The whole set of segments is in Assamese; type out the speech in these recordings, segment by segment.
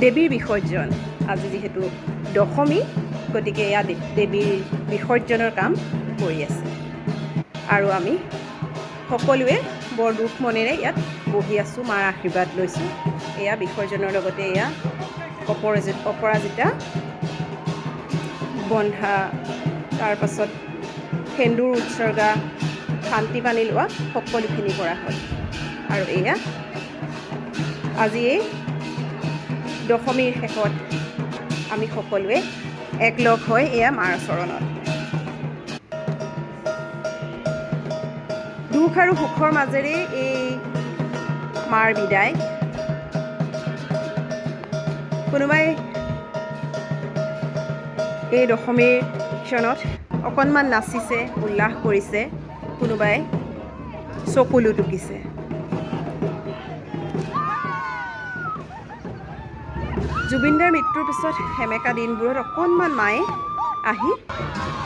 দেৱীৰ বিসৰ্জন আজি যিহেতু দশমী গতিকে এয়া দেৱীৰ বিসৰ্জনৰ কাম কৰি আছে আৰু আমি সকলোৱে বৰ দুখ মনেৰে ইয়াত বহি আছোঁ মাৰ আশীৰ্বাদ লৈছোঁ এয়া বিসৰ্জনৰ লগতে এয়া অপৰাজিতা বন্ধা তাৰ পাছত সেন্দুৰ উৎসৰ্গা শান্তি পানী লোৱা সকলোখিনি কৰা হয় আৰু এয়া আজি এই দশমীৰ শেষত আমি সকলোৱে একলগ হৈ এয়া মাৰ চৰণত দুখ আৰু সুখৰ মাজেৰে এই মাৰ বিদায় কোনোবাই এই দশমীৰ ক্ষণত অকণমান নাচিছে উল্লাস কৰিছে কোনোবাই চকুলো টুকিছে জুবিনদাৰ মৃত্যুৰ পিছত সেমেকা দিনবোৰত অকণমান মায়ে আহি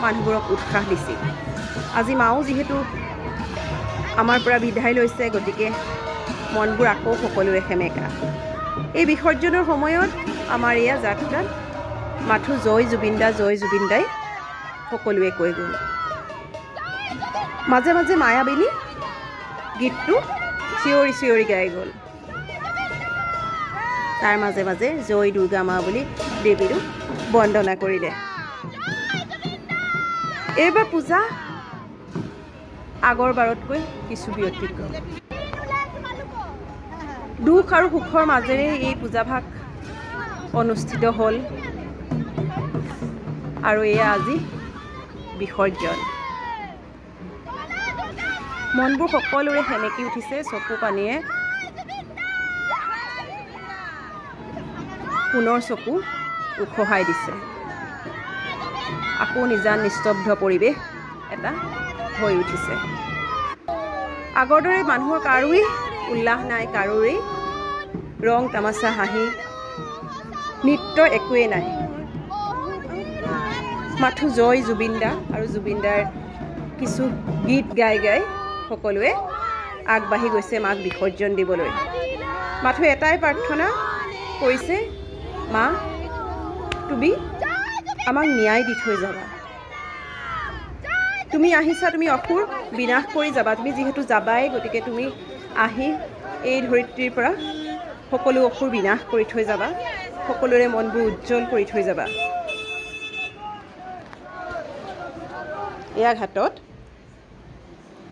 মানুহবোৰক উৎসাহ দিছিল আজি মাও যিহেতু আমাৰ পৰা বিদায় লৈছে গতিকে মনবোৰ আকৌ সকলোৰে সেমেকা এই বিসৰ্জনৰ সময়ত আমাৰ এয়া যাত্ৰাত মাথো জয় জুবিনদাই সকলোৱে কৈ গ'ল মাজে মাজে মায়াবিনী গীতটো চিঞৰি চিঞৰি গাই গ'ল তাৰ মাজে মাজে জয় দুৰ্গা মা বুলি দেৱীৰো বন্দনা কৰিলে এইবাৰ পূজা আগৰ বাৰতকৈ কিছু ব্যতিক্ৰম দুখ আৰু সুখৰ মাজেৰে এই পূজাভাগ অনুষ্ঠিত হ'ল আৰু এয়া আজি বিসৰ্জন মনবোৰ সকলোৰে সেমেকি উঠিছে চকু পানীয়ে পুনৰ চকু উখহাই দিছে আকৌ নিজান নিস্তব্ধ পৰিৱেশ এটা হৈ উঠিছে আগৰ দৰে মানুহৰ কাৰোৱেই উল্লাস নাই কাৰোৰেই ৰং তামাচা হাঁহি নৃত্য একোৱেই নাই মাথো জয় জুবিনদা আৰু জুবিনদাৰ কিছু গীত গাই গাই সকলোৱে আগবাঢ়ি গৈছে মাক বিসৰ্জন দিবলৈ মাথো এটাই প্ৰাৰ্থনা কৰিছে মা তুমি আমাক ন্যায় দি থৈ যাবা তুমি আহিছা তুমি অসুৰ বিনাশ কৰি যাবা তুমি যিহেতু যাবাই গতিকে তুমি আহি এই ধৰিত্ৰীৰ পৰা সকলো অসুৰ বিনাশ কৰি থৈ যাবা সকলোৰে মনবোৰ উজ্জ্বল কৰি থৈ যাবা এয়া ঘাটত